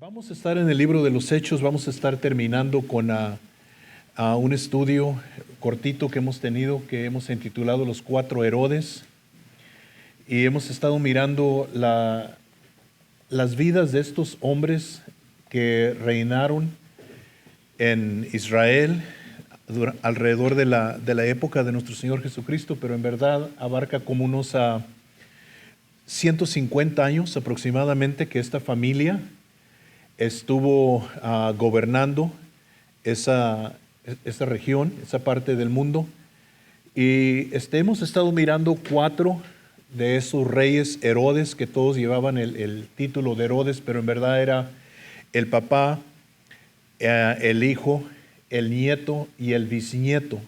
Vamos a estar en el libro de los Hechos, vamos a estar terminando con un estudio cortito que hemos tenido, que hemos intitulado Los Cuatro Herodes, y hemos estado mirando las vidas de estos hombres que reinaron en Israel alrededor de la época de nuestro Señor Jesucristo, pero en verdad abarca como unos 150 años aproximadamente que esta familia estuvo gobernando esa región, esa parte del mundo. Y hemos estado mirando 4 de esos reyes Herodes, que todos llevaban el título de Herodes, pero en verdad era el papá, el hijo, el nieto y el bisnieto.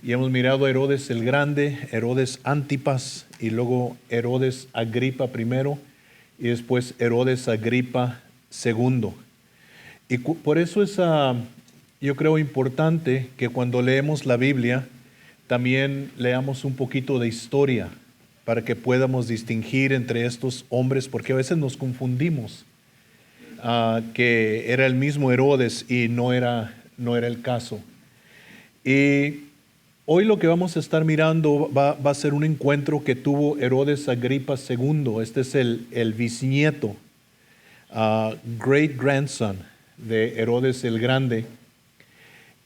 Y hemos mirado a Herodes el Grande, Herodes Antipas, y luego Herodes Agripa I, y después Herodes Agripa II. Y por eso es, yo creo, importante que cuando leemos la Biblia también leamos un poquito de historia para que podamos distinguir entre estos hombres, porque a veces nos confundimos que era el mismo Herodes y no era el caso. Y hoy lo que vamos a estar mirando va a ser un encuentro que tuvo Herodes Agripa II. Este es el bisnieto, great grandson de Herodes el Grande.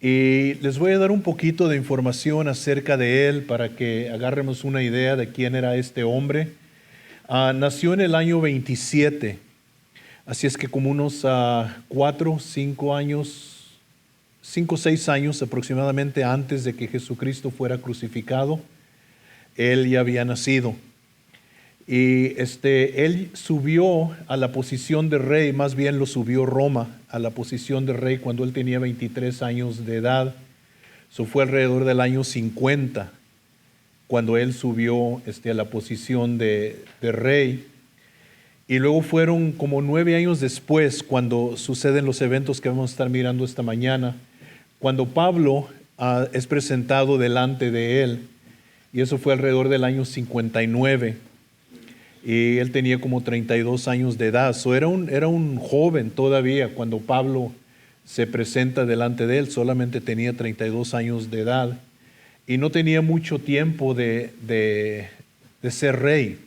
Y les voy a dar un poquito de información acerca de él para que agarremos una idea de quién era este hombre. Nació en el año 27, así es que como unos 4, 5 años, 5 o 6 años aproximadamente antes de que Jesucristo fuera crucificado, él ya había nacido. Y él subió a la posición de rey, más bien lo subió Roma a la posición de rey cuando él tenía 23 años de edad. Eso fue alrededor del año 50, cuando él subió a la posición de rey. Y luego fueron como 9 años después, cuando suceden los eventos que vamos a estar mirando esta mañana, cuando Pablo es presentado delante de él, y eso fue alrededor del año 59. Y él tenía como 32 años de edad. Era un joven todavía cuando Pablo se presenta delante de él. Solamente tenía 32 años de edad y no tenía mucho tiempo de ser rey.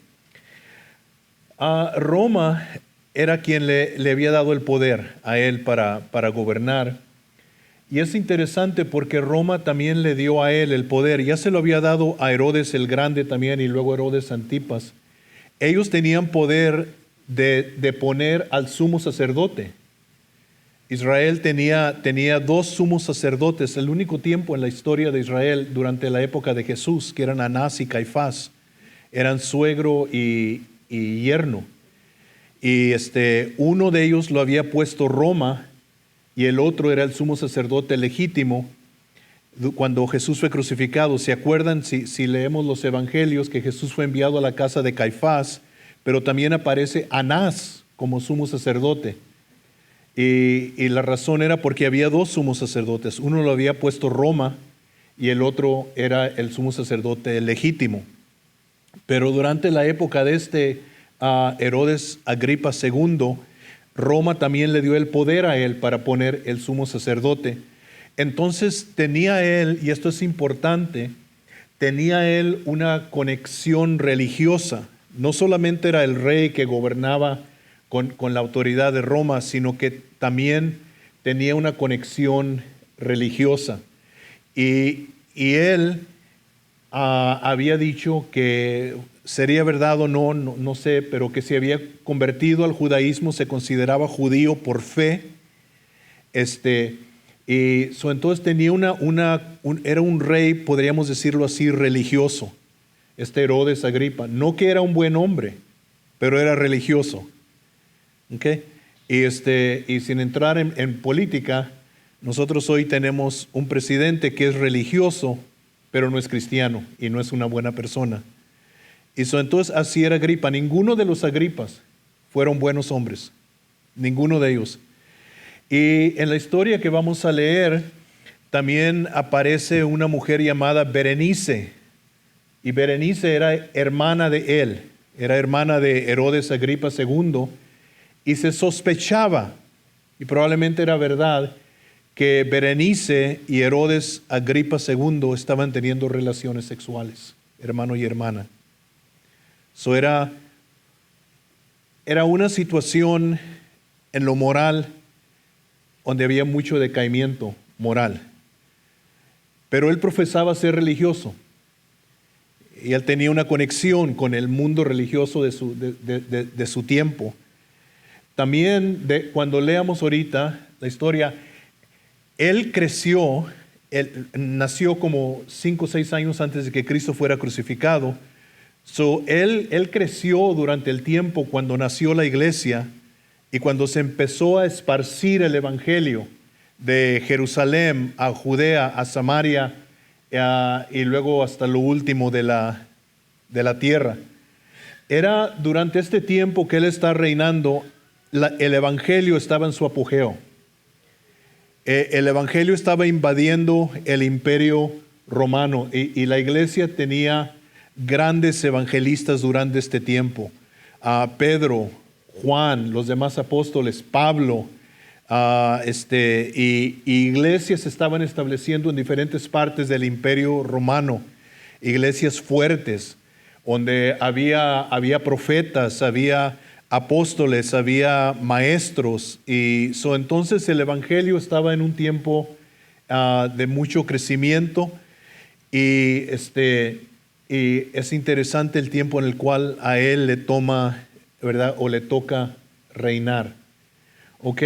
Roma era quien le había dado el poder a él para gobernar. Y es interesante porque Roma también le dio a él el poder. Ya se lo había dado a Herodes el Grande también, y luego Herodes Antipas. Ellos tenían poder de poner al sumo sacerdote. Israel tenía 2 sumos sacerdotes, el único tiempo en la historia de Israel durante la época de Jesús, que eran Anás y Caifás. Eran suegro y yerno. Y uno de ellos lo había puesto Roma y el otro era el sumo sacerdote legítimo. Cuando Jesús fue crucificado, ¿se acuerdan? Si leemos los evangelios, que Jesús fue enviado a la casa de Caifás, pero también aparece Anás como sumo sacerdote. Y la razón era porque había 2 sumos sacerdotes. Uno lo había puesto Roma y el otro era el sumo sacerdote legítimo. Pero durante la época de Herodes Agripa II, Roma también le dio el poder a él para poner el sumo sacerdote. Entonces tenía él, y esto es importante, tenía él una conexión religiosa. No solamente era el rey que gobernaba con la autoridad de Roma, sino que también tenía una conexión religiosa. Y él había dicho que sería verdad o no sé, pero que se había convertido al judaísmo, se consideraba judío por fe. Y entonces tenía era un rey, podríamos decirlo así, religioso, Herodes Agripa. No que era un buen hombre, pero era religioso. ¿Okay? Y sin entrar en política, nosotros hoy tenemos un presidente que es religioso, pero no es cristiano y no es una buena persona. Y entonces así era Agripa. Ninguno de los Agripas fueron buenos hombres, ninguno de ellos. Y en la historia que vamos a leer, también aparece una mujer llamada Berenice. Y Berenice era hermana de él, era hermana de Herodes Agripa II. y se sospechaba, y probablemente era verdad, que Berenice y Herodes Agripa II estaban teniendo relaciones sexuales, hermano y hermana. Eso era una situación en lo moral donde había mucho decaimiento moral. Pero él profesaba ser religioso y él tenía una conexión con el mundo religioso de su tiempo. También cuando leamos ahorita la historia, él creció, él nació como 5 o 6 años antes de que Cristo fuera crucificado. Él creció durante el tiempo cuando nació la iglesia y cuando se empezó a esparcir el evangelio de Jerusalén a Judea, a Samaria y luego hasta lo último de la tierra. Era durante este tiempo que él está reinando, el evangelio estaba en su apogeo. El evangelio estaba invadiendo el imperio romano y la iglesia tenía grandes evangelistas durante este tiempo. Pedro, Juan, los demás apóstoles, Pablo, y iglesias se estaban estableciendo en diferentes partes del imperio romano, iglesias fuertes, donde había profetas, había apóstoles, había maestros, y entonces el evangelio estaba en un tiempo de mucho crecimiento, y es interesante el tiempo en el cual a él le toma, ¿verdad? O le toca reinar. ¿Ok?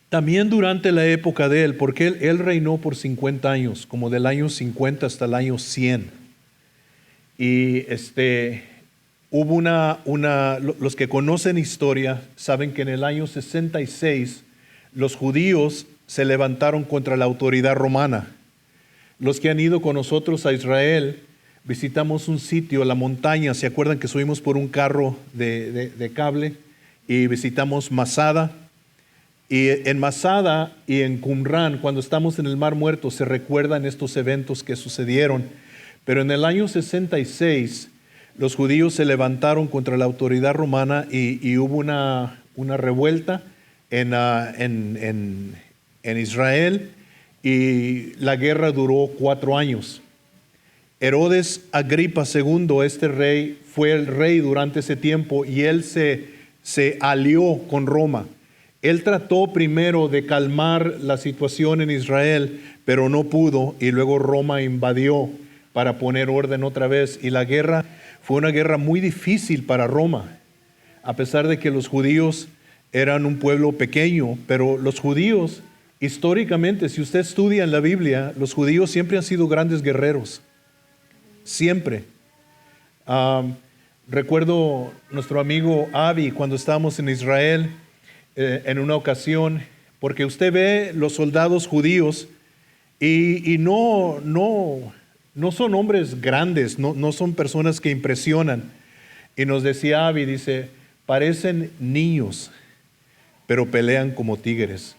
También durante la época de él, porque él reinó por 50 años, como del año 50 hasta el año 100. Y hubo los que conocen historia saben que en el año 66 los judíos se levantaron contra la autoridad romana. Los que han ido con nosotros a Israel, visitamos un sitio, la montaña, ¿se acuerdan que subimos por un carro de cable? Y visitamos Masada. Y en Masada y en Qumran, cuando estamos en el Mar Muerto, se recuerdan estos eventos que sucedieron. Pero en el año 66, los judíos se levantaron contra la autoridad romana y hubo una revuelta en Israel, y la guerra duró 4 años. Herodes Agripa II, este rey, fue el rey durante ese tiempo y él se alió con Roma. Él trató primero de calmar la situación en Israel, pero no pudo, y luego Roma invadió para poner orden otra vez. Y la guerra fue una guerra muy difícil para Roma, a pesar de que los judíos eran un pueblo pequeño, pero los judíos, históricamente, si usted estudia en la Biblia, los judíos siempre han sido grandes guerreros. Siempre. Recuerdo nuestro amigo Avi cuando estábamos en Israel en una ocasión, porque usted ve los soldados judíos y no son hombres grandes, no son personas que impresionan. Y nos decía Avi, dice, parecen niños, pero pelean como tigres.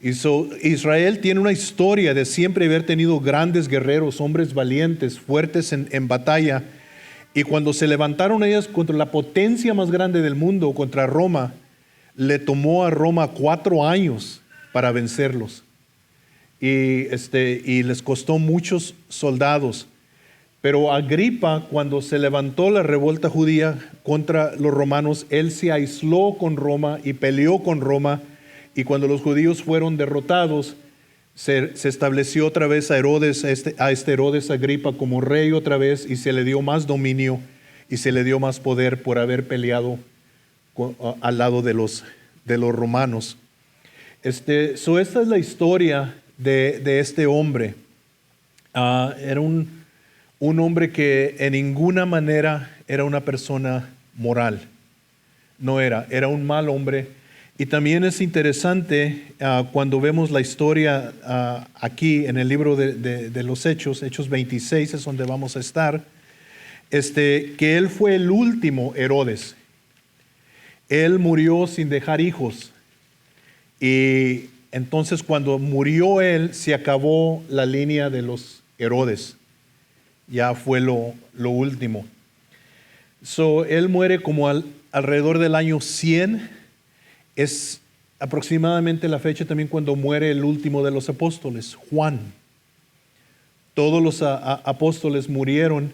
Israel tiene una historia de siempre haber tenido grandes guerreros, hombres valientes, fuertes en batalla. Y cuando se levantaron ellos contra la potencia más grande del mundo, contra Roma, le tomó a Roma 4 años para vencerlos. Y les costó muchos soldados. Pero Agripa, cuando se levantó la revuelta judía contra los romanos, él se aisló con Roma y peleó con Roma. Y cuando los judíos fueron derrotados, se estableció otra vez a este Herodes Agripa como rey otra vez, y se le dio más dominio y se le dio más poder por haber peleado al lado de los romanos. Esta es la historia de este hombre. Era un hombre que en ninguna manera era una persona moral. No era un mal hombre. Y también es interesante cuando vemos la historia aquí en el libro de los Hechos 26 es donde vamos a estar, que él fue el último Herodes. Él murió sin dejar hijos. Y entonces cuando murió él, se acabó la línea de los Herodes. Ya fue lo último. Él muere como alrededor del año 100. Es aproximadamente la fecha también cuando muere el último de los apóstoles, Juan. Todos los apóstoles murieron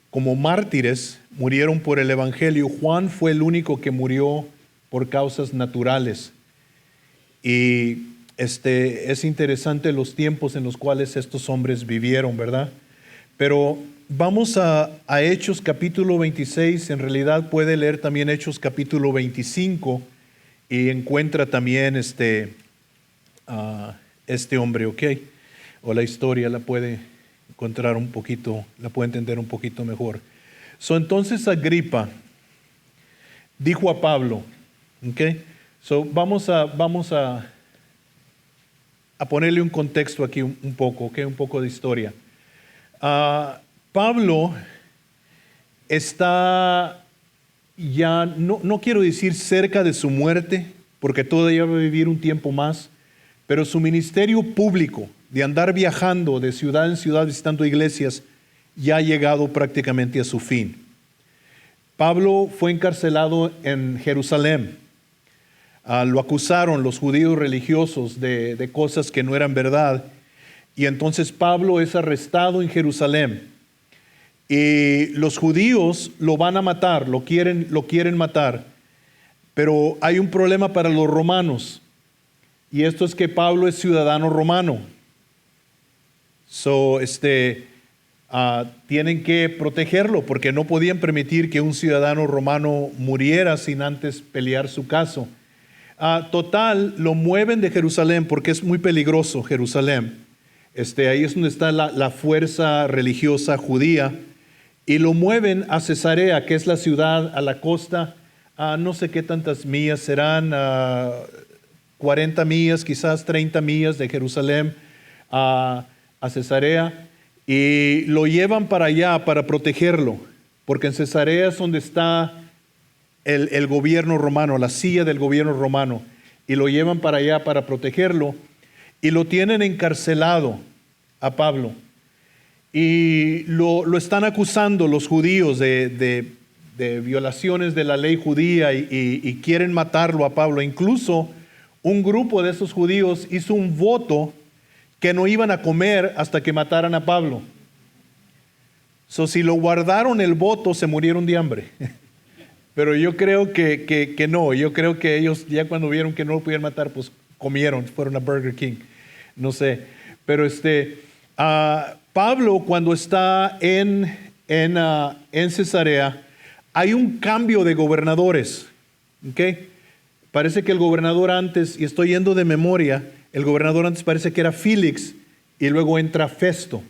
como mártires, murieron por el evangelio. Juan fue el único que murió por causas naturales. Y es interesante los tiempos en los cuales estos hombres vivieron, ¿verdad? Pero vamos a Hechos capítulo 26. En realidad puede leer también Hechos capítulo 25 y encuentra también este hombre, ¿ok? O la historia la puede encontrar un poquito, la puede entender un poquito mejor. Entonces Agripa dijo a Pablo, ¿ok? Vamos a ponerle un contexto aquí un poco, ¿ok? Un poco de historia. Pablo está ya, no quiero decir cerca de su muerte, porque todavía va a vivir un tiempo más, pero su ministerio público de andar viajando de ciudad en ciudad visitando iglesias ya ha llegado prácticamente a su fin. Pablo fue encarcelado en Jerusalén. Lo acusaron los judíos religiosos de cosas que no eran verdad, y entonces Pablo es arrestado en Jerusalén. Y los judíos lo van a matar, lo quieren matar, pero hay un problema para los romanos, y esto es que Pablo es ciudadano romano. Tienen que protegerlo porque no podían permitir que un ciudadano romano muriera sin antes pelear su caso. Total, lo mueven de Jerusalén porque es muy peligroso Jerusalén. Ahí es donde está la fuerza religiosa judía, y lo mueven a Cesarea, que es la ciudad a la costa, no sé qué tantas millas serán, 40 millas, quizás 30 millas de Jerusalén a Cesarea, y lo llevan para allá para protegerlo, porque en Cesarea es donde está el gobierno romano, la silla del gobierno romano, y lo llevan para allá para protegerlo, y lo tienen encarcelado a Pablo, y lo están acusando los judíos de violaciones de la ley judía, y quieren matarlo a Pablo. Incluso un grupo de esos judíos hizo un voto que no iban a comer hasta que mataran a Pablo. Si lo guardaron el voto, se murieron de hambre. Pero yo creo que no. Yo creo que ellos ya cuando vieron que no lo podían matar, pues comieron, fueron a Burger King. No sé. Pero Pablo, cuando está en Cesarea, hay un cambio de gobernadores. ¿Okay? Parece que el gobernador antes, y estoy yendo de memoria, el gobernador antes parece que era Félix, y luego entra Festo.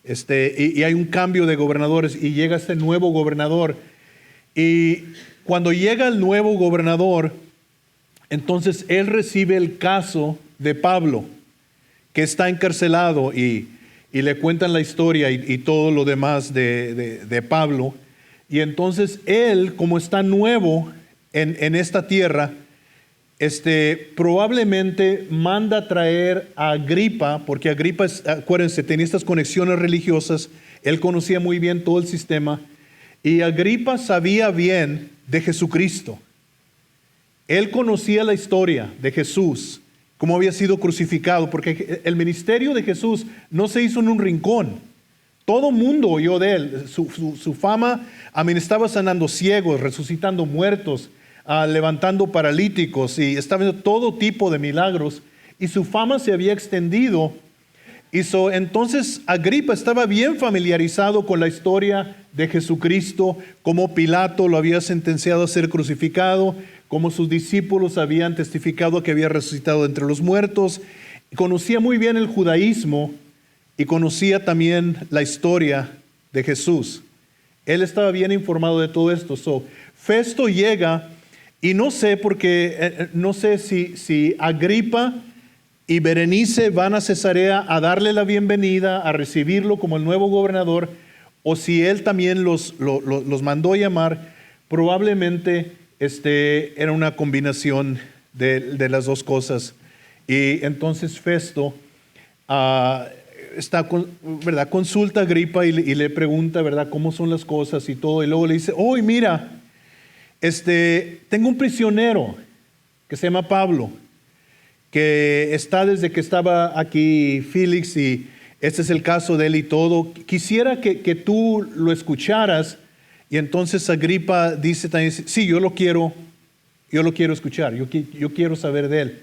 Y hay un cambio de gobernadores, y llega este nuevo gobernador. Y cuando llega el nuevo gobernador, entonces él recibe el caso de Pablo, que está encarcelado, y le cuentan la historia y todo lo demás de Pablo. Y entonces él, como está nuevo en esta tierra, probablemente manda traer a Agripa, porque Agripa, acuérdense, tenía estas conexiones religiosas, él conocía muy bien todo el sistema, y Agripa sabía bien de Jesucristo. Él conocía la historia de Jesús, cómo había sido crucificado, porque el ministerio de Jesús no se hizo en un rincón. Todo mundo oyó de él. Su fama, estaba sanando ciegos, resucitando muertos, levantando paralíticos, y estaba haciendo todo tipo de milagros, y su fama se había extendido. Entonces Agripa estaba bien familiarizado con la historia de Jesucristo, cómo Pilato lo había sentenciado a ser crucificado, cómo sus discípulos habían testificado que había resucitado entre los muertos. Conocía muy bien el judaísmo y conocía también la historia de Jesús. Él estaba bien informado de todo esto. Festo llega, y no sé, porque no sé si Agripa y Berenice van a Cesarea a darle la bienvenida, a recibirlo como el nuevo gobernador, o si él también los mandó llamar. Probablemente era una combinación de las dos cosas. Y entonces Festo ¿verdad? Consulta a Agripa y le pregunta, ¿verdad? ¿Cómo son las cosas y todo? Y luego le dice, oh, mira, tengo un prisionero que se llama Pablo, que está desde que estaba aquí Félix, y este es el caso de él y todo. Quisiera que tú lo escucharas. Y entonces Agripa dice también, sí, yo lo quiero escuchar, yo quiero saber de él.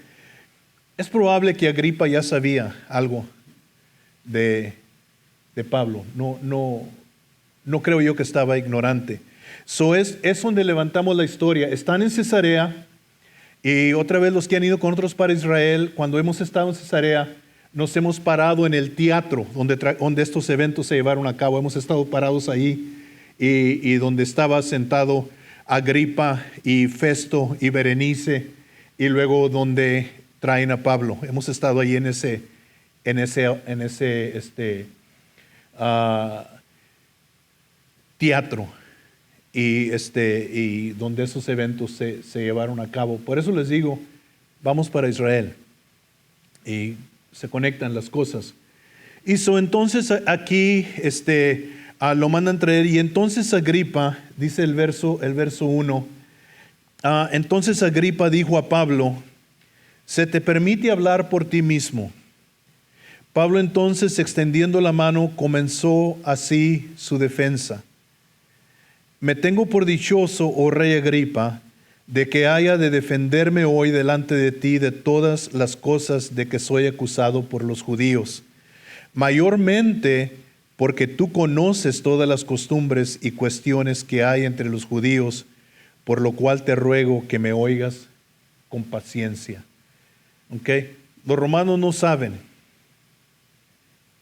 Es probable que Agripa ya sabía algo de Pablo. No creo yo que estaba ignorante. Es donde levantamos la historia. Están en Cesarea, y otra vez los que han ido con otros para Israel, cuando hemos estado en Cesarea, nos hemos parado en el teatro donde estos eventos se llevaron a cabo. Hemos estado parados ahí, y donde estaba sentado Agripa y Festo y Berenice, y luego donde traen a Pablo. Hemos estado ahí en ese teatro, y donde esos eventos se llevaron a cabo. Por eso les digo, vamos para Israel y se conectan las cosas. Y entonces aquí lo mandan traer, y entonces Agripa, dice el verso 1, entonces Agripa dijo a Pablo, ¿se te permite hablar por ti mismo? Pablo entonces, extendiendo la mano, comenzó así su defensa. Me tengo por dichoso, oh rey Agripa, de que haya de defenderme hoy delante de ti de todas las cosas de que soy acusado por los judíos, mayormente porque tú conoces todas las costumbres y cuestiones que hay entre los judíos, por lo cual te ruego que me oigas con paciencia. ¿Okay? Los romanos no saben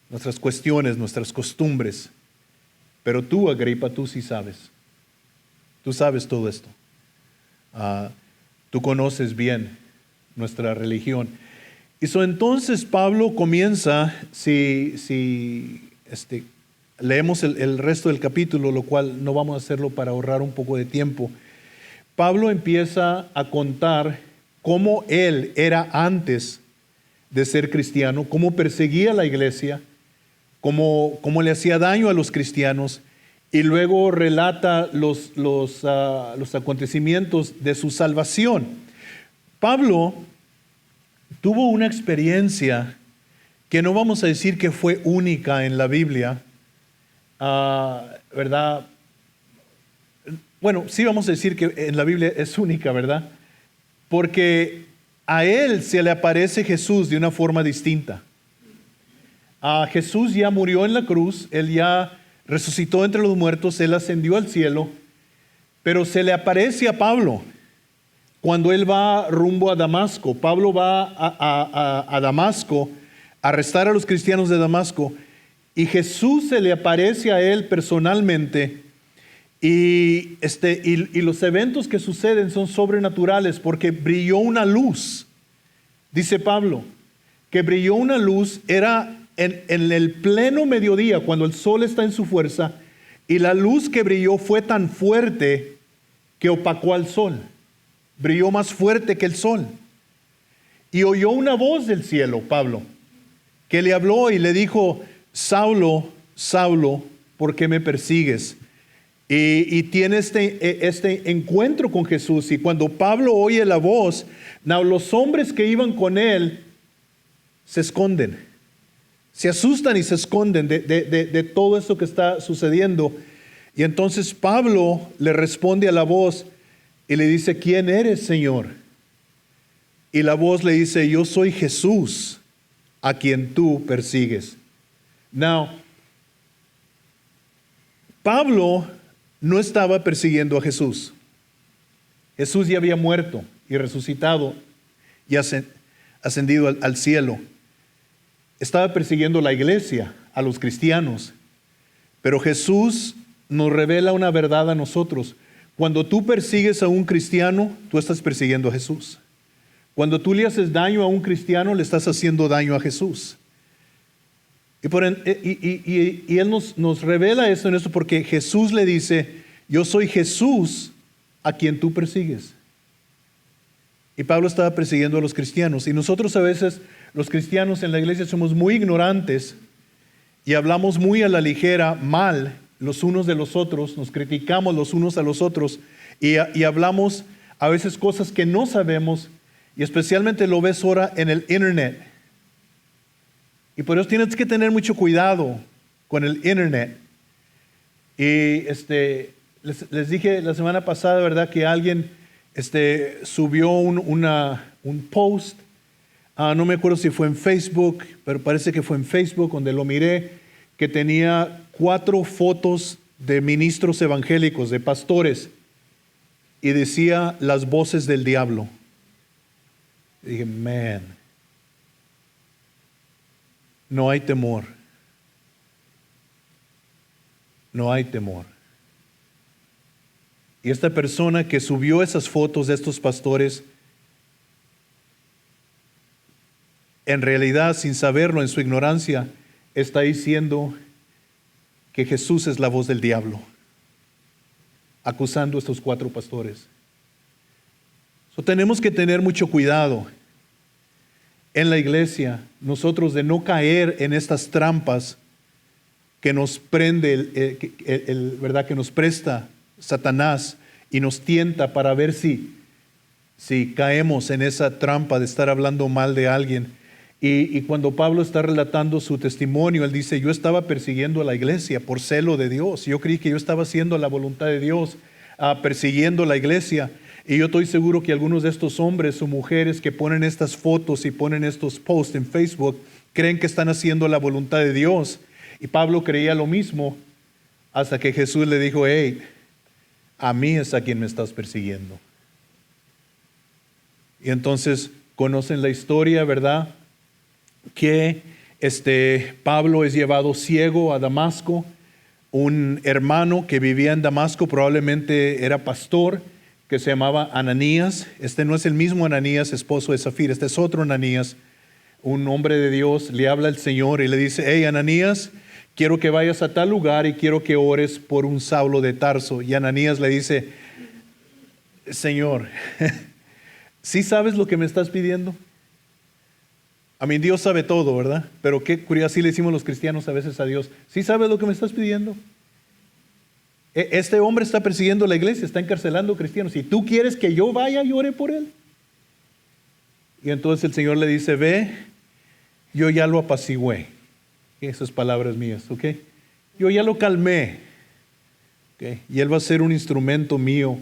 nuestras cuestiones, nuestras costumbres, pero tú, Agripa, tú sí sabes. Tú sabes todo esto. Tú conoces bien nuestra religión. Y entonces Pablo comienza, si leemos el resto del capítulo, lo cual no vamos a hacerlo para ahorrar un poco de tiempo. Pablo empieza a contar cómo él era antes de ser cristiano, cómo perseguía a la iglesia, cómo le hacía daño a los cristianos, y luego relata los acontecimientos de su salvación. Pablo tuvo una experiencia que no vamos a decir que fue única en la Biblia, ¿verdad? Bueno, sí vamos a decir que en la Biblia es única, ¿verdad? Porque a él se le aparece Jesús de una forma distinta. Jesús ya murió en la cruz, él ya resucitó entre los muertos, él ascendió al cielo, pero se le aparece a Pablo cuando él va rumbo a Damasco. Pablo va a Damasco a arrestar a los cristianos de Damasco, y Jesús se le aparece a él personalmente, y los eventos que suceden son sobrenaturales, porque brilló una luz. Dice Pablo que brilló una luz, era en el pleno mediodía, cuando el sol está en su fuerza, y la luz que brilló fue tan fuerte que opacó al sol. Brilló más fuerte que el sol. Y oyó una voz del cielo, Pablo, que le habló y le dijo, Saulo, Saulo, ¿por qué me persigues? Y tiene este encuentro con Jesús. Y cuando Pablo oye la voz, los hombres que iban con él se esconden, se asustan y se esconden de todo esto que está sucediendo. Y entonces Pablo le responde a la voz y le dice, ¿quién eres, Señor? Y la voz le dice, yo soy Jesús, a quien tú persigues. Now, Pablo no estaba persiguiendo a Jesús. Jesús ya había muerto y resucitado y ascendido al cielo. Estaba persiguiendo la iglesia, a los cristianos. Pero Jesús nos revela una verdad a nosotros. Cuando tú persigues a un cristiano, tú estás persiguiendo a Jesús. Cuando tú le haces daño a un cristiano, le estás haciendo daño a Jesús. Y Él nos revela eso en esto, porque Jesús le dice, yo soy Jesús a quien tú persigues. Y Pablo estaba persiguiendo a los cristianos. Y nosotros a veces, los cristianos en la iglesia, somos muy ignorantes y hablamos muy a la ligera mal los unos de los otros, nos criticamos los unos a los otros y hablamos a veces cosas que no sabemos, y especialmente lo ves ahora en el internet. Y por eso tienes que tener mucho cuidado con el internet. Y les dije la semana pasada, ¿verdad?, que alguien subió un post. No me acuerdo si fue en Facebook, pero parece que fue en Facebook donde lo miré, que tenía 4 fotos de ministros evangélicos, de pastores, y decía las voces del diablo. Y dije, man, no hay temor. No hay temor. Y esta persona que subió esas fotos de estos pastores, en realidad, sin saberlo, en su ignorancia, está diciendo que Jesús es la voz del diablo, acusando a estos 4 pastores. Tenemos que tener mucho cuidado en la iglesia, nosotros, de no caer en estas trampas que nos prende, ¿verdad?, que nos presta Satanás y nos tienta para ver si caemos en esa trampa de estar hablando mal de alguien. Y cuando Pablo está relatando su testimonio, él dice, yo estaba persiguiendo a la iglesia por celo de Dios. Yo creí que yo estaba haciendo la voluntad de Dios, persiguiendo la iglesia. Y yo estoy seguro que algunos de estos hombres o mujeres que ponen estas fotos y ponen estos posts en Facebook, creen que están haciendo la voluntad de Dios. Y Pablo creía lo mismo hasta que Jesús le dijo, hey, a mí es a quien me estás persiguiendo. Y entonces conocen la historia, ¿verdad?, que Pablo es llevado ciego a Damasco. Un hermano que vivía en Damasco, probablemente era pastor, que se llamaba Ananías. No es el mismo Ananías, esposo de Zafira, es otro Ananías, un hombre de Dios. Le habla el Señor y le dice, hey, Ananías, quiero que vayas a tal lugar y quiero que ores por un Saulo de Tarso. Y Ananías le dice, Señor, ¿sí sabes lo que me estás pidiendo? Dios sabe todo, ¿verdad? Pero qué curioso, así le decimos los cristianos a veces a Dios. ¿Sí sabes lo que me estás pidiendo? Este hombre está persiguiendo la iglesia, está encarcelando cristianos. ¿Y tú quieres que yo vaya y ore por él? Y entonces el Señor le dice, ve, yo ya lo apacigué. Esas palabras mías, ¿ok? Yo ya lo calmé. ¿Okay? Y él va a ser un instrumento mío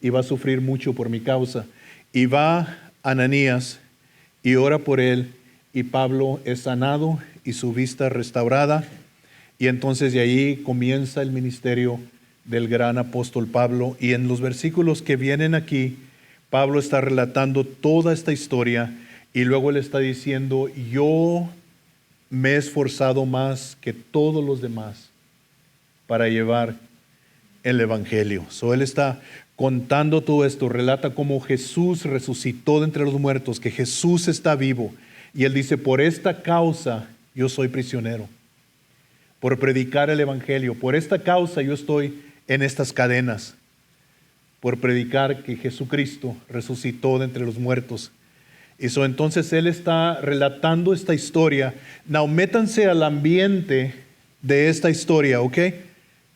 y va a sufrir mucho por mi causa. Y va Ananías y ora por él, y Pablo es sanado y su vista restaurada. Y entonces de ahí comienza el ministerio del gran apóstol Pablo. Y en los versículos que vienen aquí, Pablo está relatando toda esta historia y luego él está diciendo, yo me he esforzado más que todos los demás para llevar el evangelio. Él está contando todo esto, relata cómo Jesús resucitó de entre los muertos, que Jesús está vivo. Y él dice, por esta causa yo soy prisionero, por predicar el evangelio. Por esta causa yo estoy en estas cadenas, por predicar que Jesucristo resucitó de entre los muertos. Y entonces él está relatando esta historia. Now, métanse al ambiente de esta historia, ¿ok?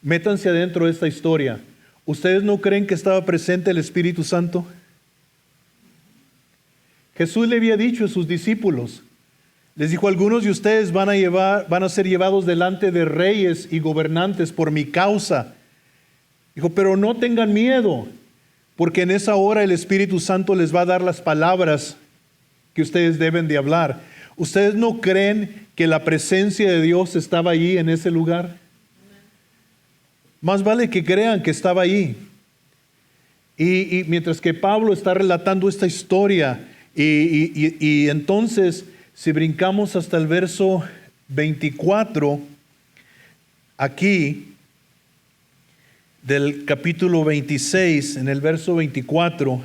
Métanse adentro de esta historia. ¿Ustedes no creen que estaba presente el Espíritu Santo? Jesús le había dicho a sus discípulos, les dijo, algunos de ustedes van a ser llevados delante de reyes y gobernantes por mi causa. Dijo, pero no tengan miedo, porque en esa hora el Espíritu Santo les va a dar las palabras que ustedes deben de hablar. ¿Ustedes no creen que la presencia de Dios estaba allí en ese lugar? Más vale que crean que estaba allí. Y mientras que Pablo está relatando esta historia, y entonces, si brincamos hasta el verso 24, aquí, del capítulo 26, en el verso 24,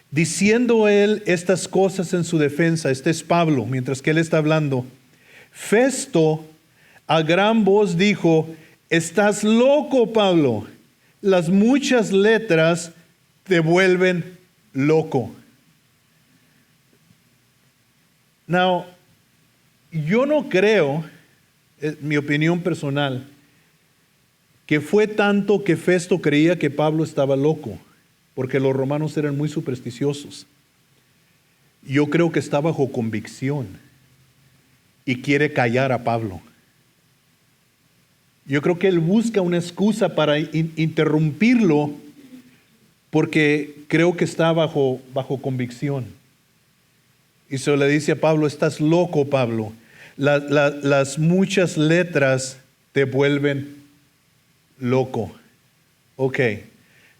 diciendo él estas cosas en su defensa, es Pablo, mientras que él está hablando, Festo a gran voz dijo, estás loco, Pablo, las muchas letras te vuelven loco. Now, yo no creo, es mi opinión personal, que fue tanto que Festo creía que Pablo estaba loco, porque los romanos eran muy supersticiosos. Yo creo que está bajo convicción y quiere callar a Pablo. Yo creo que él busca una excusa para interrumpirlo, porque creo que está bajo convicción. Y se le dice a Pablo: estás loco, Pablo. Las muchas letras te vuelven loco. Okay,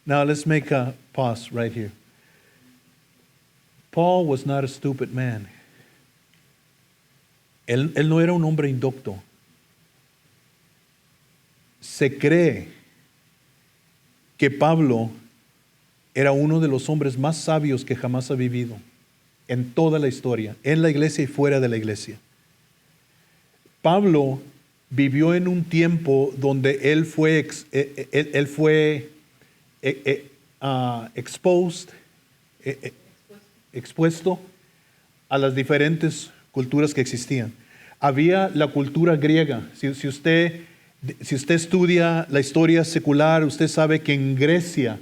now let's make a pause right here. Paul was not a stupid man. Él no era un hombre indocto. Se cree que Pablo era uno de los hombres más sabios que jamás ha vivido en toda la historia, en la iglesia y fuera de la iglesia. Pablo vivió en un tiempo donde él fue expuesto a las diferentes culturas que existían. Había la cultura griega. Si usted estudia la historia secular, usted sabe que en Grecia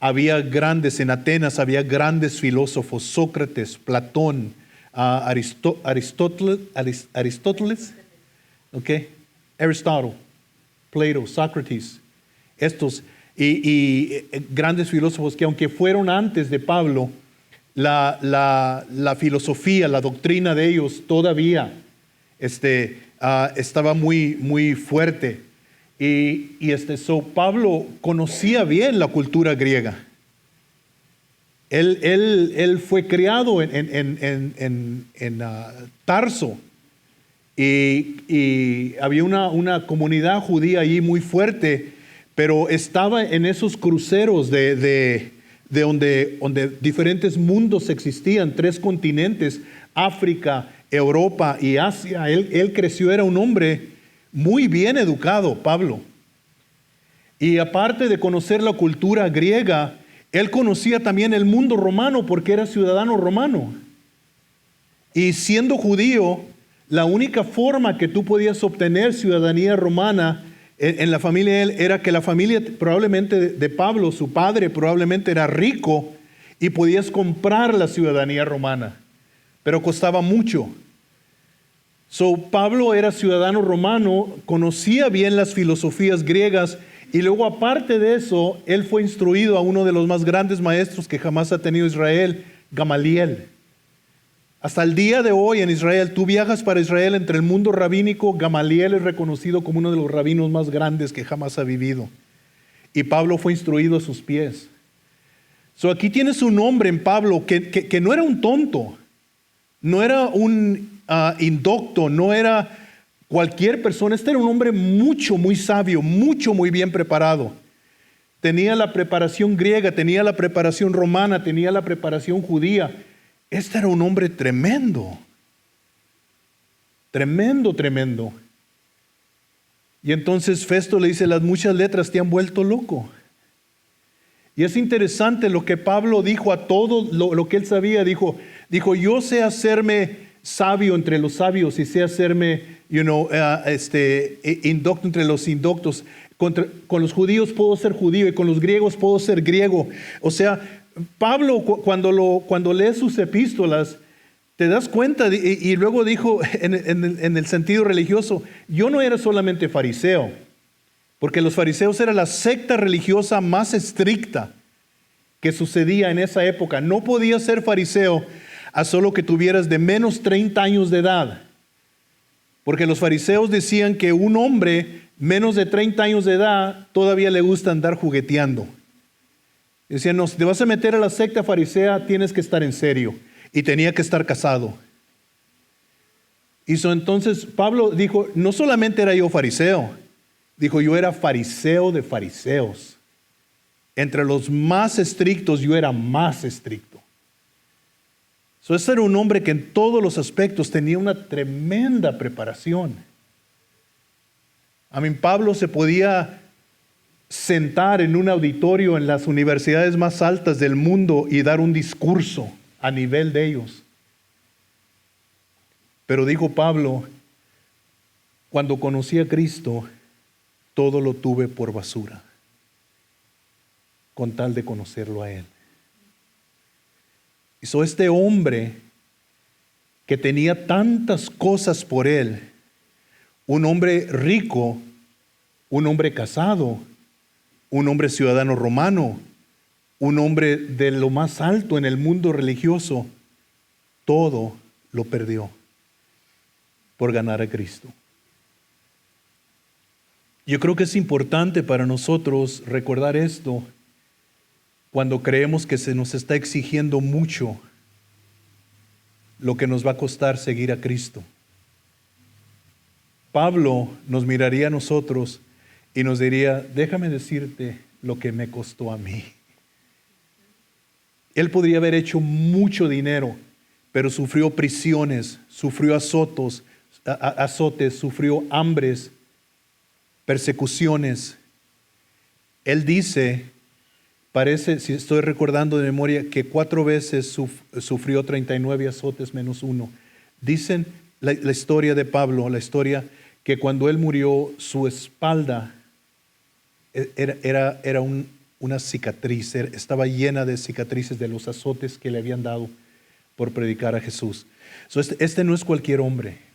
en Atenas había grandes filósofos: Sócrates, Platón, Aristóteles, Aristotle, Plato, Sócrates, estos y grandes filósofos que, aunque fueron antes de Pablo, la filosofía, la doctrina de ellos todavía estaba muy, muy fuerte. Pablo conocía bien la cultura griega. Él fue criado en Tarso, y había una comunidad judía allí muy fuerte, pero estaba en esos cruceros de donde diferentes mundos existían, 3 continentes: África, Europa y Asia. Él creció, era un hombre muy bien educado, Pablo. Y aparte de conocer la cultura griega, él conocía también el mundo romano, porque era ciudadano romano. Y siendo judío, la única forma que tú podías obtener ciudadanía romana en la familia de él era que la familia probablemente de Pablo, su padre probablemente era rico, y podías comprar la ciudadanía romana, pero costaba mucho. Pablo era ciudadano romano, conocía bien las filosofías griegas, y luego, aparte de eso, él fue instruido a uno de los más grandes maestros que jamás ha tenido Israel, Gamaliel. Hasta el día de hoy en Israel, tú viajas para Israel, entre el mundo rabínico, Gamaliel es reconocido como uno de los rabinos más grandes que jamás ha vivido. Y Pablo fue instruido a sus pies. Aquí tienes un hombre en Pablo que no era un tonto, no era un indocto, no era cualquier persona. Este era un hombre muy sabio, muy bien preparado. Tenía la preparación griega, tenía la preparación romana, tenía la preparación judía. Este era un hombre tremendo. Y entonces Festo le dice: las muchas letras te han vuelto loco. Y es interesante lo que Pablo dijo a todo lo que él sabía. Dijo, yo sé hacerme sabio entre los sabios, y sé hacerme indocto entre los indoctos. Con los judíos puedo ser judío, y con los griegos puedo ser griego. O sea, Pablo, cuando lees sus epístolas, te das cuenta, y luego dijo en el sentido religioso: yo no era solamente fariseo, porque los fariseos eran la secta religiosa más estricta que sucedía en esa época. No podías ser fariseo a solo que tuvieras de menos 30 años de edad, porque los fariseos decían que un hombre menos de 30 años de edad todavía le gusta andar jugueteando. Decían: no, si te vas a meter a la secta farisea, tienes que estar en serio, y tenía que estar casado. Y entonces Pablo dijo: no solamente era yo fariseo, dijo, yo era fariseo de fariseos. Entre los más estrictos, yo era más estricto. Este era un hombre que en todos los aspectos tenía una tremenda preparación. Pablo se podía sentar en un auditorio en las universidades más altas del mundo y dar un discurso a nivel de ellos. Pero dijo Pablo: Cuando conocí a Cristo, todo lo tuve por basura, con tal de conocerlo a Él. Hizo este hombre que tenía tantas cosas por Él, un hombre rico, un hombre casado, un hombre ciudadano romano, un hombre de lo más alto en el mundo religioso, todo lo perdió por ganar a Cristo. Yo creo que es importante para nosotros recordar esto cuando creemos que se nos está exigiendo mucho lo que nos va a costar seguir a Cristo. Pablo nos miraría a nosotros y nos diría, déjame decirte lo que me costó a mí. Él podría haber hecho mucho dinero, pero sufrió prisiones, sufrió azotes, sufrió hambres, persecuciones. Él dice, parece, si estoy recordando de memoria, que 4 veces sufrió 39 azotes menos 1. Dicen la historia de Pablo, la historia que cuando él murió, su espalda era una cicatriz, estaba llena de cicatrices de los azotes que le habían dado por predicar a Jesús. Este no es cualquier hombre.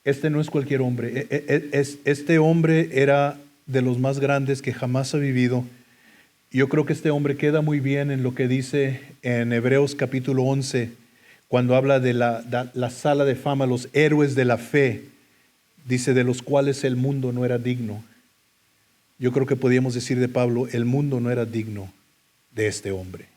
Este no es cualquier hombre. Este hombre era de los más grandes que jamás ha vivido. Yo creo que este hombre queda muy bien en lo que dice en Hebreos capítulo 11, cuando habla de la sala de fama, los héroes de la fe, dice, de los cuales el mundo no era digno. Yo creo que podríamos decir de Pablo, el mundo no era digno de este hombre.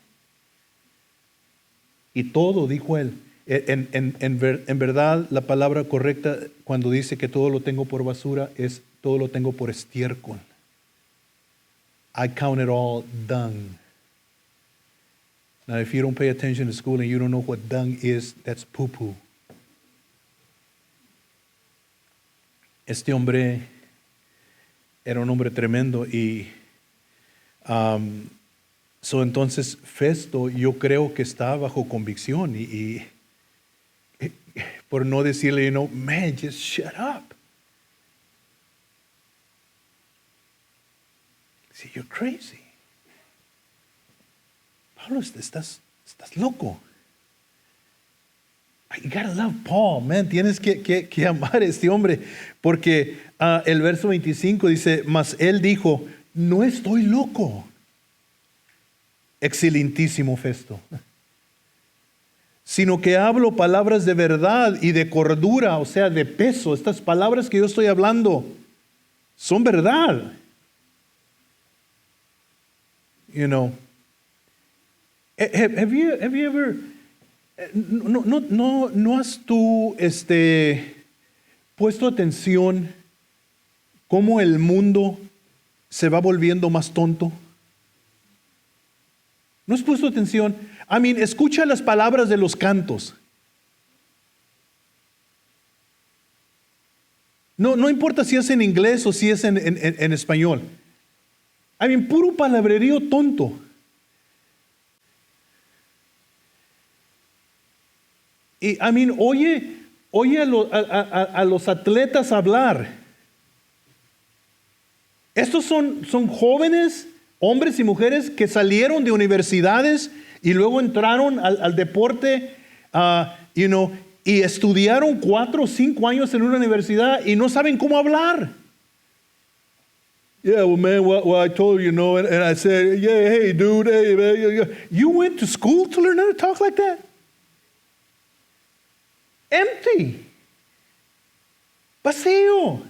Y todo, dijo él, en verdad la palabra correcta cuando dice que todo lo tengo por basura es todo lo tengo por estiércol. I count it all dung. Now if you don't pay attention to school and you don't know what dung is, that's poo-poo. Este hombre era un hombre tremendo y entonces Festo yo creo que está bajo convicción y por no decirle, man, just shut up. See, you're crazy. Pablo, estás loco. You gotta love Paul, man. Tienes que amar a este hombre. Porque el verso 25 dice, mas él dijo, no estoy loco. Excelentísimo Festo. Sino que hablo palabras de verdad y de cordura, o sea, de peso. Estas palabras que yo estoy hablando son verdad. Have you ever, no has tú puesto atención cómo el mundo se va volviendo más tonto? ¿No has puesto atención? Escucha las palabras de los cantos. No importa si es en inglés o si es en español. Puro palabrerío tonto. Y oye a los atletas hablar. Estos son jóvenes, hombres y mujeres que salieron de universidades y luego entraron al deporte, y estudiaron 4 o 5 años en una universidad y no saben cómo hablar. Yeah, well, man, well, I told you, and I said, yeah, hey, dude, hey, man, you went to school to learn how to talk like that? Empty. Vacío.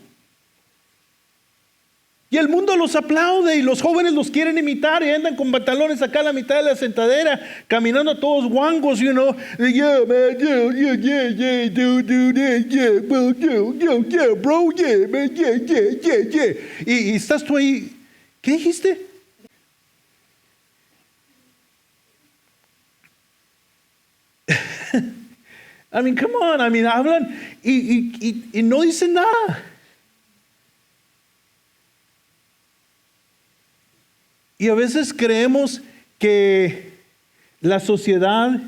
Y el mundo los aplaude y los jóvenes los quieren imitar y andan con pantalones acá a la mitad de la sentadera, caminando todos guangos, Yeah, man, yeah, dude, yeah, well, yeah, bro, yeah, man, yeah. Y estás tú ahí, ¿qué dijiste? Come on, hablan y no dicen nada. Y a veces creemos que la sociedad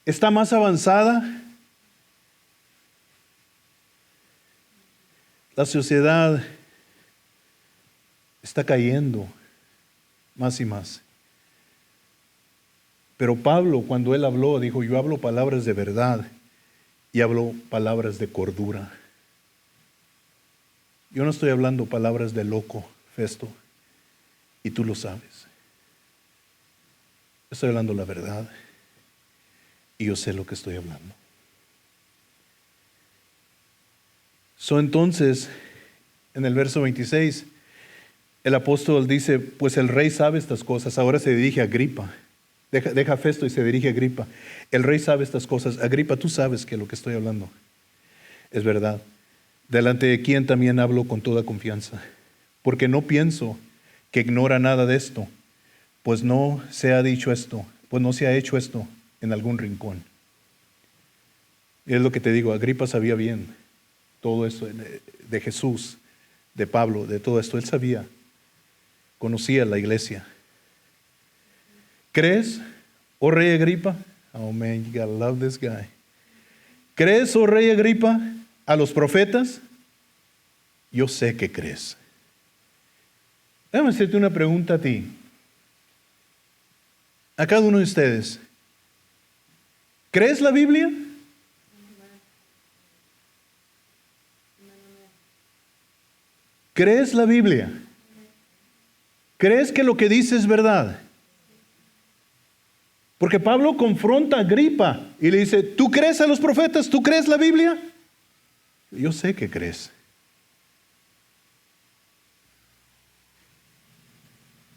está más avanzada La sociedad está cayendo más y más. Pero Pablo, cuando él habló, dijo, yo hablo palabras de verdad y hablo palabras de cordura. Yo no estoy hablando palabras de loco, Festo, y tú lo sabes. Estoy hablando la verdad y yo sé lo que estoy hablando. Entonces, en el verso 26, el apóstol dice, pues el rey sabe estas cosas. Ahora se dirige a Agripa. Deja a Festo y se dirige a Agripa. El rey sabe estas cosas. Agripa, tú sabes que lo que estoy hablando es verdad. Delante de quien también hablo con toda confianza. Porque no pienso que ignora nada de esto, pues no se ha dicho esto, pues no se ha hecho esto en algún rincón. Y es lo que te digo, Agripa sabía bien todo esto de Jesús, de Pablo, de todo esto. Él sabía, conocía la iglesia. ¿Crees, oh rey Agripa? Oh man, you gotta love this guy. ¿Crees, oh rey Agripa, a los profetas? Yo sé que crees. Déjame hacerte una pregunta a ti. A cada uno de ustedes. ¿Crees la Biblia? ¿Crees la Biblia? ¿Crees que lo que dice es verdad? Porque Pablo confronta a Agripa y le dice, ¿tú crees a los profetas? ¿Tú crees la Biblia? Yo sé que crees.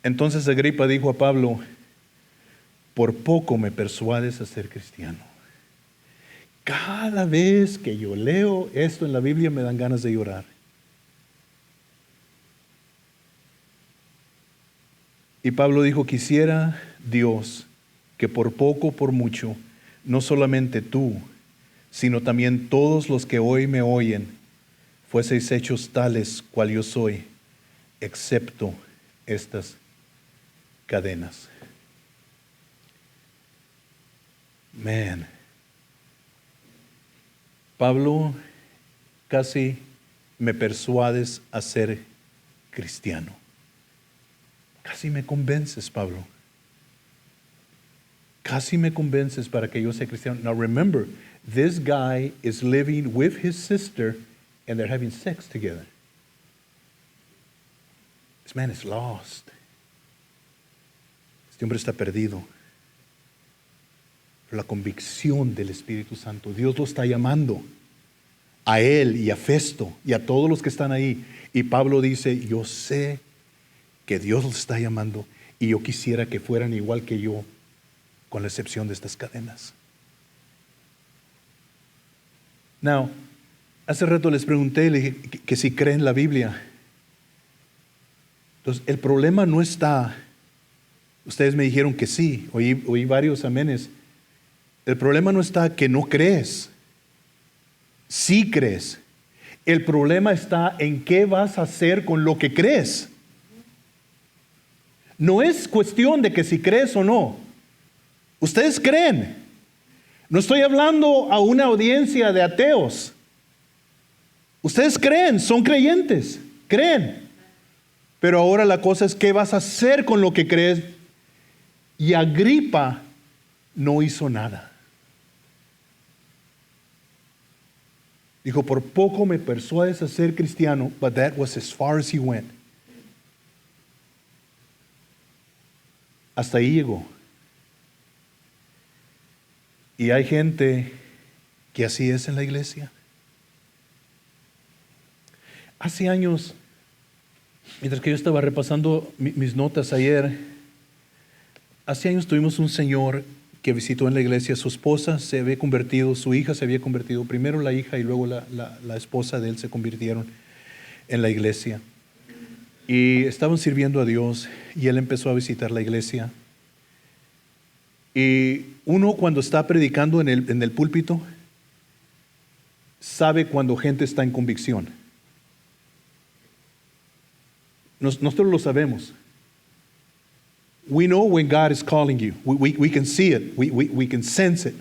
Entonces Agripa dijo a Pablo, por poco me persuades a ser cristiano. Cada vez que yo leo esto en la Biblia me dan ganas de llorar. Y Pablo dijo, quisiera Dios que por poco o por mucho, no solamente tú, sino también todos los que hoy me oyen, fueseis hechos tales cual yo soy, excepto estas cadenas. Man. Pablo, casi me persuades a ser cristiano. Casi me convences, Pablo. Casi me convences para que yo sea cristiano. Now remember, this guy is living with his sister and they're having sex together. This man is lost. Este hombre está perdido. Pero la convicción del Espíritu Santo, Dios lo está llamando a él y a Festo y a todos los que están ahí. Y Pablo dice, yo sé que Dios los está llamando y yo quisiera que fueran igual que yo, con la excepción de estas cadenas. Now, hace rato les pregunté, le dije que si creen la Biblia. Entonces, el problema no está, ustedes me dijeron que sí, oí varios amenes. El problema no está que no crees, sí crees. El problema está en qué vas a hacer con lo que crees. No es cuestión de que si crees o no. Ustedes creen. No estoy hablando a una audiencia de ateos. Ustedes creen, son creyentes, creen. Pero ahora la cosa es qué vas a hacer con lo que crees. Y Agripa no hizo nada. Dijo, por poco me persuades a ser cristiano, but that was as far as he went. Hasta ahí llegó. Y hay gente que así es en la iglesia. Hace años, mientras que yo estaba repasando mis notas ayer, hace años tuvimos un señor que visitó en la iglesia. Su esposa se había convertido, su hija se había convertido, primero la hija y luego la esposa de él se convirtieron en la iglesia. Y estaban sirviendo a Dios y él empezó a visitar la iglesia. Y uno cuando está predicando en el púlpito, sabe cuando gente está en convicción. Nosotros lo sabemos. We know when God is calling you. We can see it. We can sense it.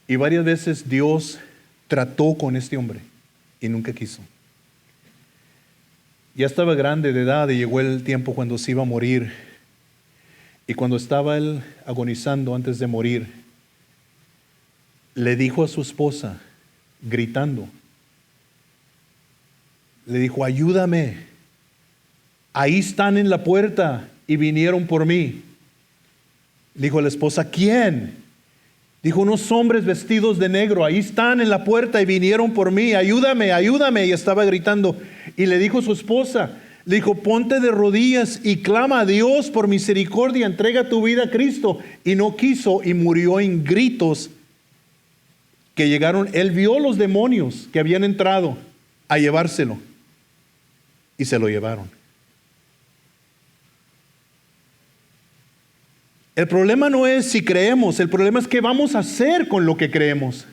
Y varias veces Dios trató con este hombre y nunca quiso. Ya estaba grande de edad y llegó el tiempo cuando se iba a morir. Y cuando estaba él agonizando antes de morir, le dijo a su esposa, gritando, le dijo, ayúdame, ahí están en la puerta y vinieron por mí. Dijo la esposa, ¿quién? Dijo, unos hombres vestidos de negro, ahí están en la puerta y vinieron por mí, ayúdame, ayúdame. Y estaba gritando. Y le dijo su esposa, le dijo, ponte de rodillas y clama a Dios por misericordia, entrega tu vida a Cristo. Y no quiso y murió en gritos que llegaron. Él vio los demonios que habían entrado a llevárselo y se lo llevaron. El problema no es si creemos, el problema es qué vamos a hacer con lo que creemos.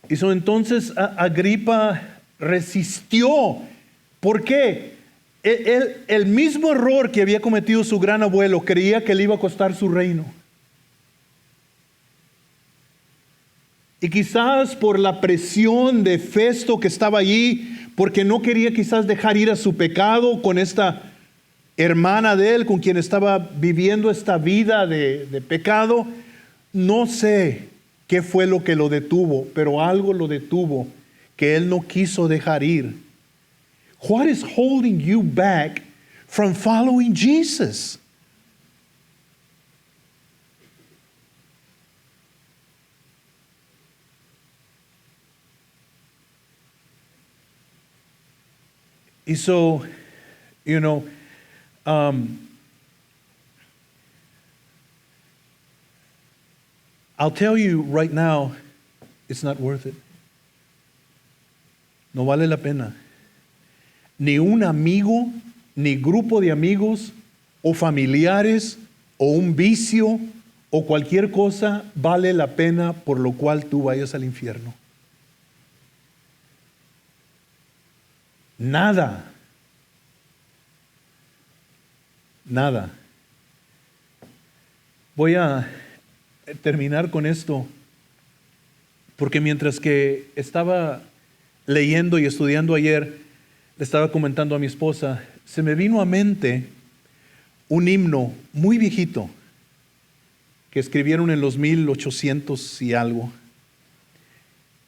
Y entonces Agripa resistió. ¿Por qué? El mismo error que había cometido su gran abuelo, creía que le iba a costar su reino. Y quizás por la presión de Festo que estaba allí, porque no quería quizás dejar ir a su pecado con esta hermana de él, con quien estaba viviendo esta vida de pecado. No sé qué fue lo que lo detuvo, pero algo lo detuvo que él no quiso dejar ir. What is holding you back from following Jesus? Y so, I'll tell you right now, it's not worth it. No vale la pena. Ni un amigo, ni grupo de amigos, o familiares, o un vicio, o cualquier cosa vale la pena por lo cual tú vayas al infierno. Nada. Nada. Voy a terminar con esto, porque mientras que estaba leyendo y estudiando ayer, le estaba comentando a mi esposa, se me vino a mente un himno muy viejito que escribieron en los 1800 y algo.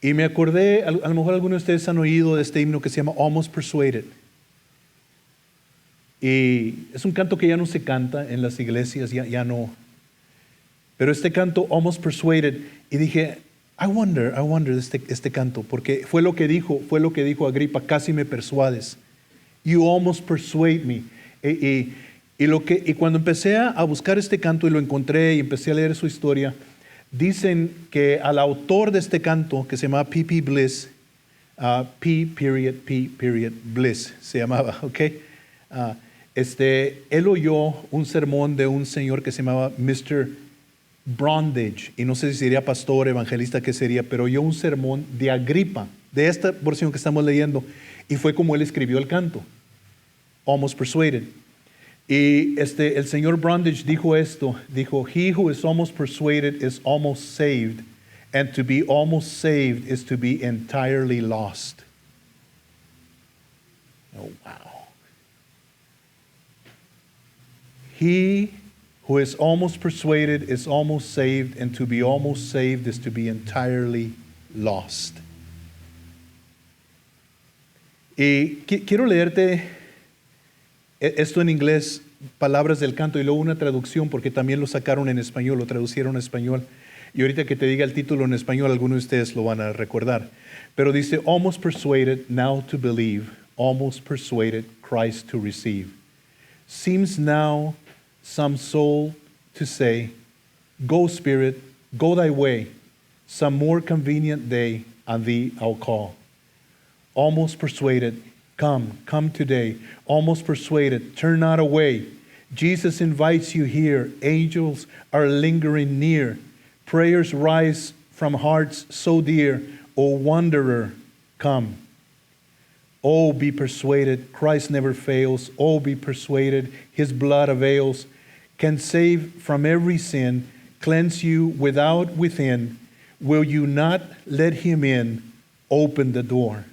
Y me acordé, a lo mejor algunos de ustedes han oído de este himno que se llama Almost Persuaded. Y es un canto que ya no se canta en las iglesias, ya no. Pero este canto, Almost Persuaded, y dije, I wonder este canto, porque fue lo que dijo Agripa, casi me persuades. You almost persuade me. Y cuando empecé a buscar este canto y lo encontré y empecé a leer su historia, dicen que al autor de este canto, que se llamaba P.P. Bliss, P. Bliss se llamaba, ¿ok? Él oyó un sermón de un señor que se llamaba Mr. Brundage, y no sé si sería pastor, evangelista, qué sería, pero oyó un sermón de Agripa, de esta porción que estamos leyendo, y fue como él escribió el canto, Almost Persuaded. Y el señor Brundage dijo esto, dijo, he who is almost persuaded is almost saved, and to be almost saved is to be entirely lost. Oh, wow. He who is almost persuaded is almost saved, and to be almost saved is to be entirely lost. Y quiero leerte esto en inglés, palabras del canto, y luego una traducción, porque también lo sacaron en español, lo traducieron en español. Y ahorita que te diga el título en español, algunos de ustedes lo van a recordar. Pero dice, almost persuaded now to believe, almost persuaded Christ to receive. Seems now some soul to say, go Spirit, go thy way, some more convenient day on thee I'll call. Almost persuaded, come today. Almost persuaded, turn not away. Jesus invites you here. Angels are lingering near. Prayers rise from hearts so dear. O wanderer, come. Oh, be persuaded, Christ never fails. Oh, be persuaded, his blood avails. Can save from every sin, cleanse you without, within. Will you not let him in? Open the door.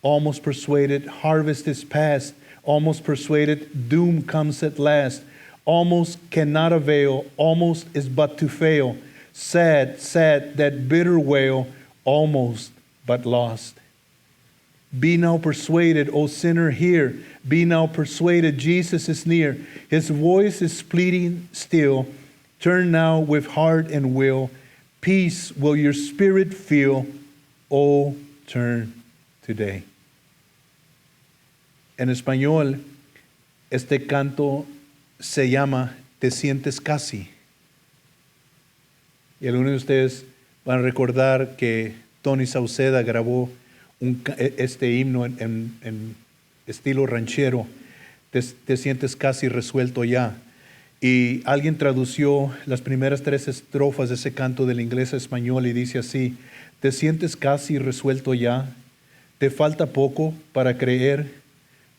Almost persuaded, harvest is past. Almost persuaded, doom comes at last. Almost cannot avail, almost is but to fail. Sad, sad, that bitter wail, almost but lost. Be now persuaded, O sinner, hear. Be now persuaded, Jesus is near. His voice is pleading still. Turn now with heart and will. Peace will your spirit feel. Oh, turn today. En español, este canto se llama Te sientes casi. Y algunos de ustedes van a recordar que Tony Sauceda grabó este himno en estilo ranchero. Te sientes casi resuelto ya. Y alguien tradució las primeras 3 estrofas de ese canto del inglés a español y dice así: te sientes casi resuelto ya, te falta poco para creer,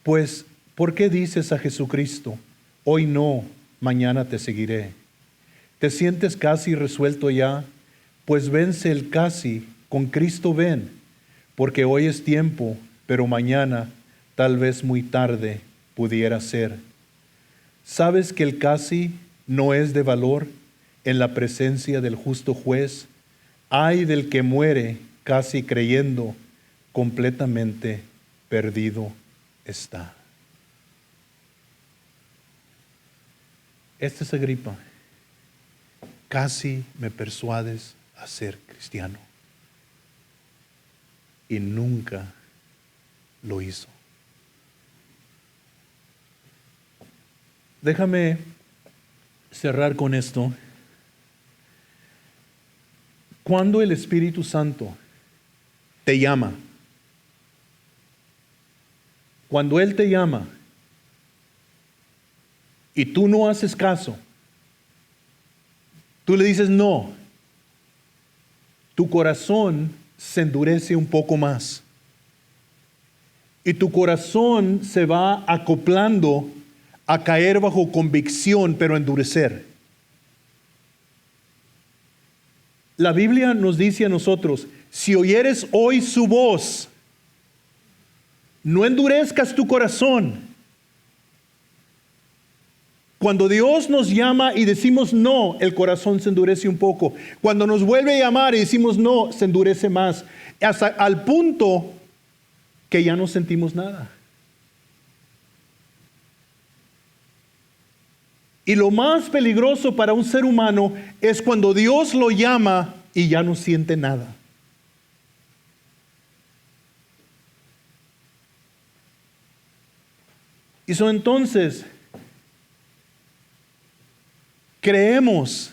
pues ¿por qué dices a Jesucristo, hoy no, mañana te seguiré? Te sientes casi resuelto ya, pues vence el casi, con Cristo ven, porque hoy es tiempo, pero mañana, tal vez muy tarde, pudiera ser. ¿Sabes que el casi no es de valor en la presencia del justo juez? Ay del que muere casi creyendo, completamente perdido está. Este es Agripa. Casi me persuades a ser cristiano. Y nunca lo hizo. Déjame cerrar con esto. Cuando el Espíritu Santo te llama, cuando Él te llama y tú no haces caso, tú le dices no, tu corazón se endurece un poco más y tu corazón se va acoplando a caer bajo convicción, pero endurecer. La Biblia nos dice a nosotros, si oyeres hoy su voz, no endurezcas tu corazón. Cuando Dios nos llama y decimos no, el corazón se endurece un poco. Cuando nos vuelve a llamar y decimos no, se endurece más. Hasta al punto que ya no sentimos nada. Y lo más peligroso para un ser humano es cuando Dios lo llama y ya no siente nada. Y entonces creemos,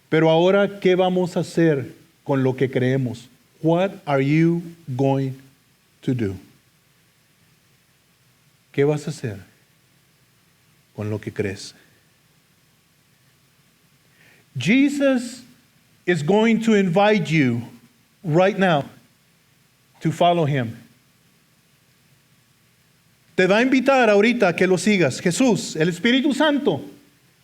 pero ahora ¿qué vamos a hacer con lo que creemos? What are you going to do? ¿Qué vas a hacer con lo que crees? Jesus is going to invite you right now to follow him. Te va a invitar ahorita a que lo sigas. Jesús, el Espíritu Santo,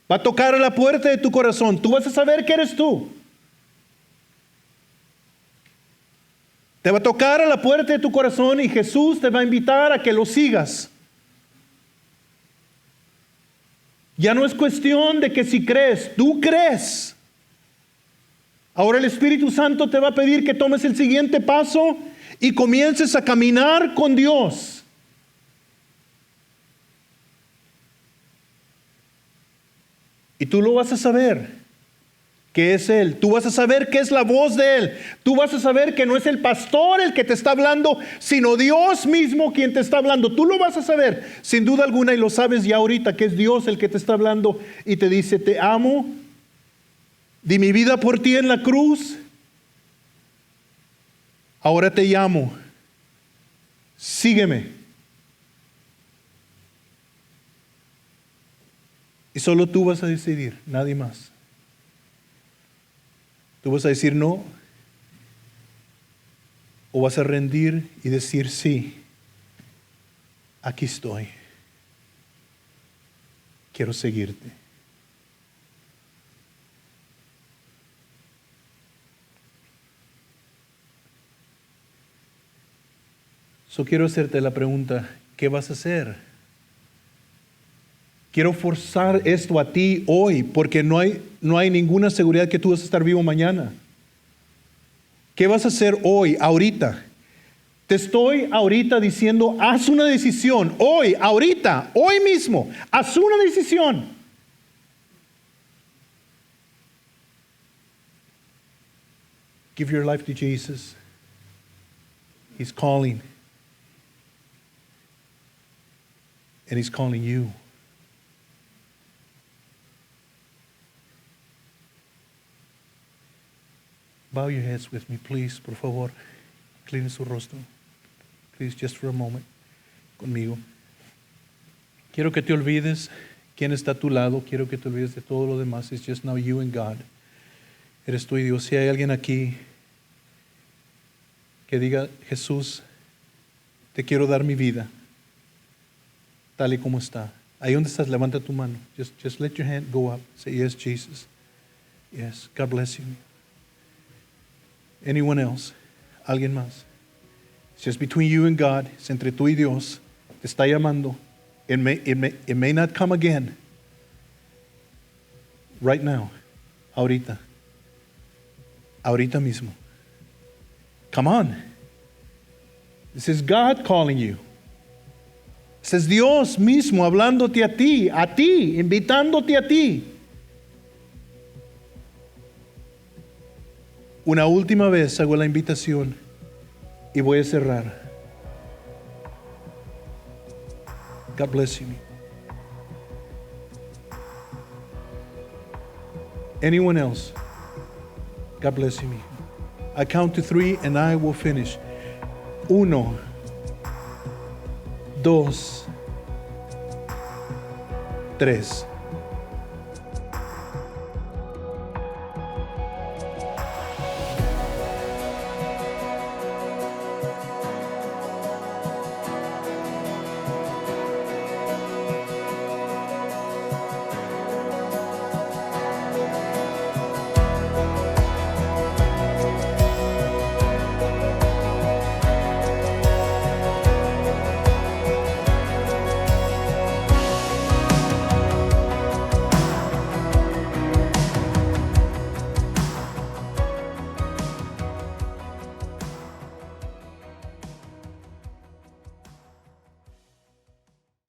va a tocar a la puerta de tu corazón. Tú vas a saber que eres tú. Te va a tocar a la puerta de tu corazón y Jesús te va a invitar a que lo sigas. Ya no es cuestión de que si crees, tú crees. Ahora el Espíritu Santo te va a pedir que tomes el siguiente paso y comiences a caminar con Dios. Y tú lo vas a saber, que es Él. Tú vas a saber que es la voz de Él. Tú vas a saber que no es el pastor el que te está hablando, sino Dios mismo quien te está hablando. Tú lo vas a saber, sin duda alguna, y lo sabes ya ahorita, que es Dios el que te está hablando y te dice, te amo, di mi vida por ti en la cruz, ahora te llamo, sígueme. Y solo tú vas a decidir, nadie más. Tú vas a decir no, o vas a rendir y decir sí, aquí estoy, quiero seguirte. So quiero hacerte la pregunta, ¿qué vas a hacer? Quiero forzar esto a ti hoy, porque no hay ninguna seguridad que tú vas a estar vivo mañana. ¿Qué vas a hacer hoy, ahorita? Te estoy ahorita diciendo, haz una decisión, hoy, ahorita, hoy mismo, haz una decisión. Give your life to Jesus. He's calling. And He's calling you. Bow your heads with me, please, por favor. Incline su rostro. Please, just for a moment. Conmigo. Quiero que te olvides quién está a tu lado. Quiero que te olvides de todo lo demás. It's just now you and God. Eres tú y Dios. Si hay alguien aquí que diga, Jesús, te quiero dar mi vida, tal y como está. Ahí donde estás, levanta tu mano. Just let your hand go up. Say, yes, Jesus. Yes, God bless you. Anyone else? ¿Alguien más? It's just between you and God. Es entre tú y Dios. Te está llamando. It may not come again. Right now. Ahorita. Ahorita mismo. Come on. This is God calling you. This is Dios mismo hablándote a ti, invitándote a ti. Una última vez hago la invitación y voy a cerrar. God bless you. Anyone else? God bless you. I count to 3 and I will finish. 1, 2, 3.